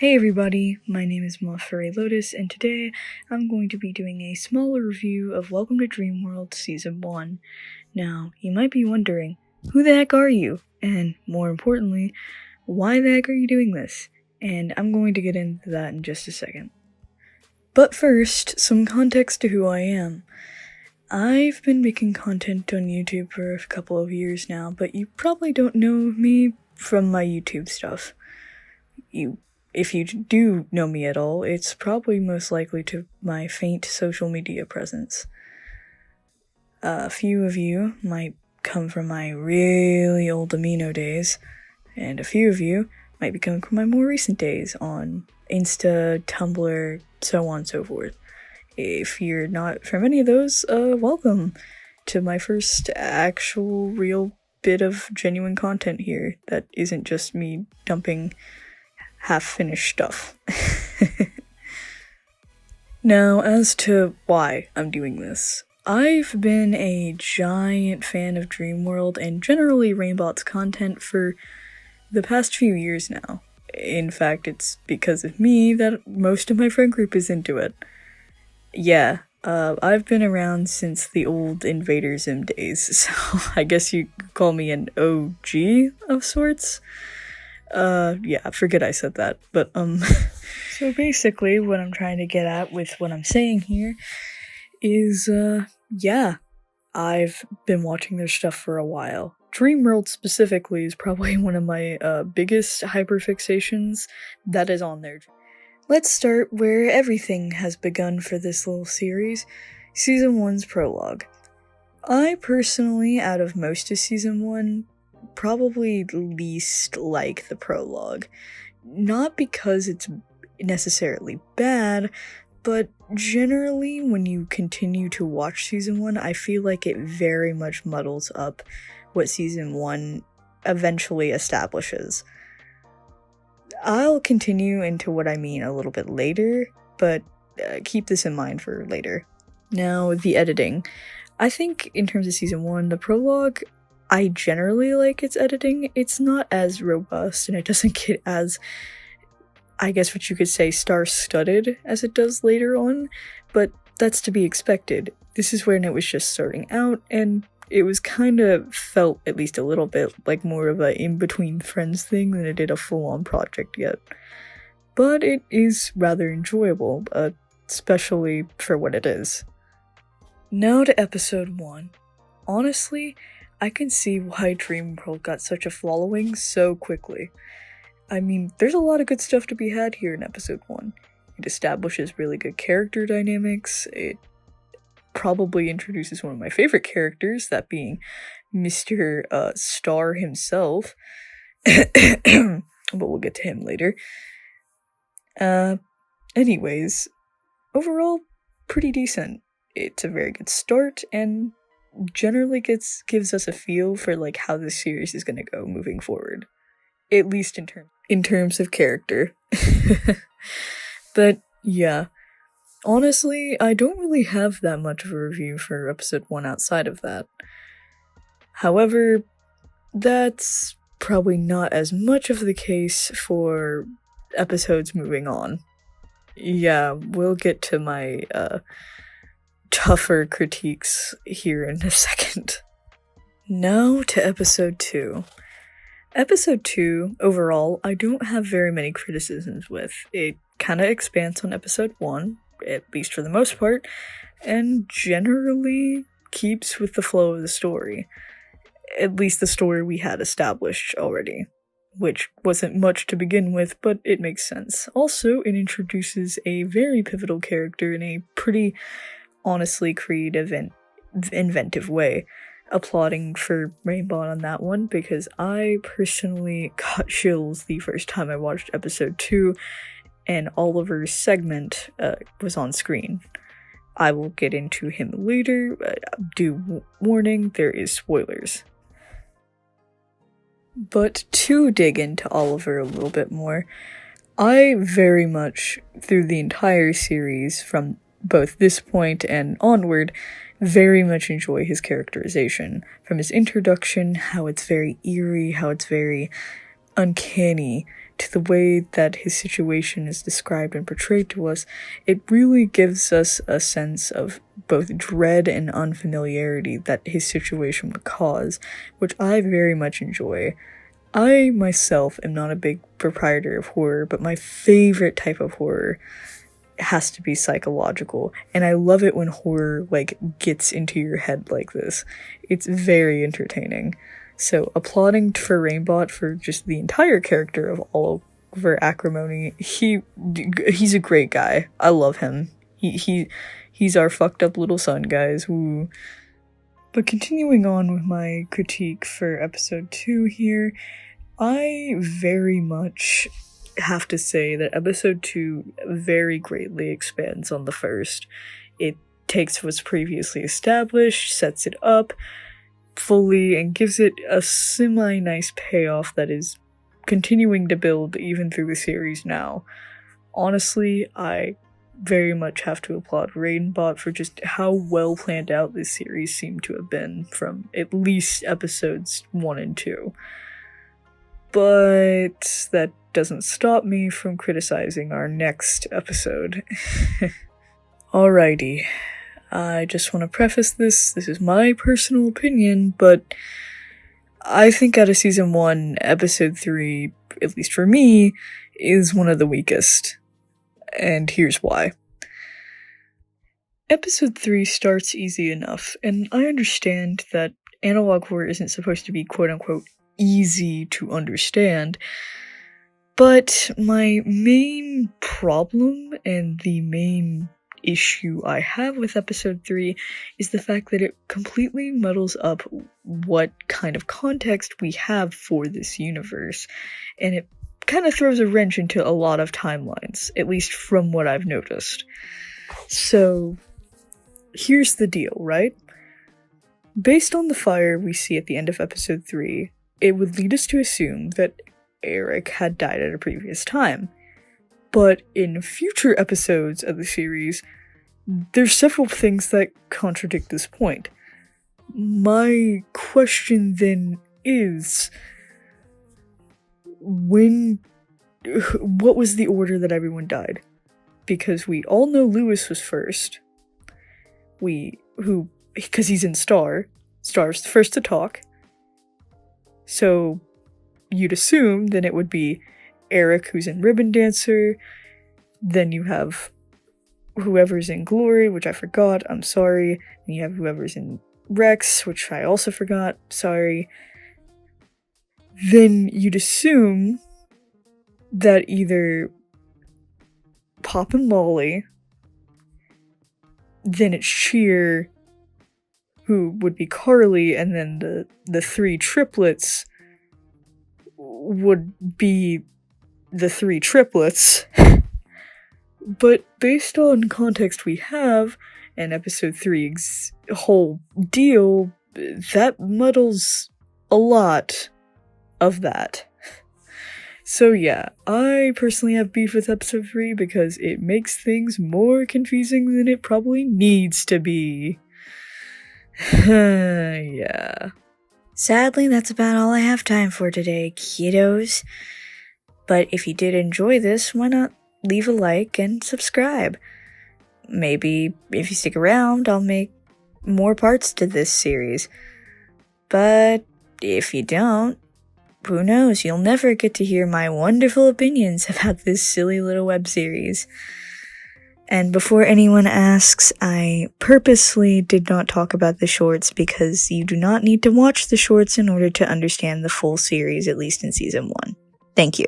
Hey everybody, my name is Moffrey Lotus, and today I'm going to be doing a small review of Welcome to Dreamworld Season 1. Now, you might be wondering, who the heck are you? And more importantly, why the heck are you doing this? And I'm going to get into that in just a second. But first, some context to who I am. I've been making content on YouTube for a couple of years now, but you probably don't know me from my YouTube stuff. If you do know me at all, it's probably most likely to my faint social media presence. A few of you might come from my really old Amino days, and a few of you might be coming from my more recent days on Insta, Tumblr, so on and so forth. If you're not from any of those, welcome to my first actual real bit of genuine content here that isn't just me dumping half-finished stuff. Now, as to why I'm doing this, I've been a giant fan of Dreamworld and generally Rainbott's content for the past few years now. In fact, it's because of me that most of my friend group is into it. Yeah, I've been around since the old Invader Zim days, so I guess you could call me an OG of sorts. Yeah, forget I said that, but, so basically what I'm trying to get at with what I'm saying here is, yeah, I've been watching their stuff for a while. Dreamworld specifically is probably one of my, biggest hyperfixations that is on there. Let's start where everything has begun for this little series, Season 1's prologue. I personally, out of most of Season 1, probably least like the prologue. Not because it's necessarily bad, but generally when you continue to watch Season 1, I feel like it very much muddles up what Season 1 eventually establishes. I'll continue into what I mean a little bit later, but keep this in mind for later. Now, the editing. I think in terms of Season 1, the prologue, I generally like its editing. It's not as robust, and it doesn't get as, I guess what you could say, star-studded as it does later on, but that's to be expected. This is when it was just starting out, and it was kind of felt, at least a little bit, like more of a in-between friends thing than it did a full-on project yet. But it is rather enjoyable, especially for what it is. Now to episode 1. Honestly, I can see why Dreamworld got such a following so quickly. I mean, there's a lot of good stuff to be had here in episode 1. It establishes really good character dynamics, it probably introduces one of my favorite characters, that being Mr. Star himself, but we'll get to him later. Anyways, overall, pretty decent. It's a very good start, and generally gives us a feel for like how this series is gonna go moving forward, at least in terms of character. But yeah, honestly, I don't really have that much of a review for episode 1 outside of that. However, that's probably not as much of the case for episodes moving on. Yeah, we'll get to my tougher critiques here in a second. Now to episode 2. Episode 2, overall, I don't have very many criticisms with. It kinda expands on episode 1, at least for the most part, and generally keeps with the flow of the story. At least the story we had established already, which wasn't much to begin with, but it makes sense. Also, it introduces a very pivotal character in a pretty honestly creative and inventive way. Applauding for Rainbott on that one, because I personally got chills the first time I watched episode 2 and Oliver's segment was on screen. I will get into him later, due warning, there is spoilers. But to dig into Oliver a little bit more, I very much, through the entire series, from both this point and onward, very much enjoy his characterization. From his introduction, how it's very eerie, how it's very uncanny, to the way that his situation is described and portrayed to us, it really gives us a sense of both dread and unfamiliarity that his situation would cause, which I very much enjoy. I myself am not a big proprietor of horror, but my favorite type of horror has to be psychological, and I love it when horror, gets into your head like this. It's very entertaining. So, applauding for Rainbott for just the entire character of Oliver Acrimony. He's a great guy. I love him. He's our fucked up little son, guys. Woo. But continuing on with my critique for episode 2 here, I very much have to say that episode 2 very greatly expands on the first. It takes what's previously established, sets it up fully, and gives it a semi-nice payoff that is continuing to build even through the series now. Honestly, I very much have to applaud Rainbott for just how well planned out this series seemed to have been from at least episodes 1 and 2. But that doesn't stop me from criticizing our next episode. Alrighty. I just want to preface this is my personal opinion, but I think out of season 1, episode 3, at least for me, is one of the weakest. And here's why. Episode 3 starts easy enough, and I understand that analog horror isn't supposed to be quote-unquote easy to understand, but my main problem and the main issue I have with episode 3 is the fact that it completely muddles up what kind of context we have for this universe, and it kind of throws a wrench into a lot of timelines, at least from what I've noticed. So, here's the deal, right? Based on the fire we see at the end of episode 3, it would lead us to assume that Eric had died at a previous time. But in future episodes of the series, there's several things that contradict this point. My question then is, what was the order that everyone died? Because we all know Lewis was first. Because he's in Star's the first to talk. So, you'd assume then it would be Eric, who's in Ribbon Dancer. Then you have whoever's in Glory, which I forgot, I'm sorry. And you have whoever's in Rex, which I also forgot, sorry. Then you'd assume that either Pop and Lolly, then it's Sheer, who would be Carly, and then the 3 triplets would be the 3 triplets. But based on context we have, and episode 3's whole deal, that muddles a lot of that. So yeah, I personally have beef with episode 3 because it makes things more confusing than it probably needs to be. Yeah. Sadly, that's about all I have time for today, kiddos. But if you did enjoy this, why not leave a like and subscribe? Maybe if you stick around, I'll make more parts to this series. But if you don't, who knows, you'll never get to hear my wonderful opinions about this silly little web series. And before anyone asks, I purposely did not talk about the shorts because you do not need to watch the shorts in order to understand the full series, at least in season 1. Thank you.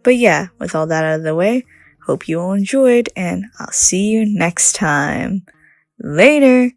But yeah, with all that out of the way, hope you all enjoyed, and I'll see you next time. Later!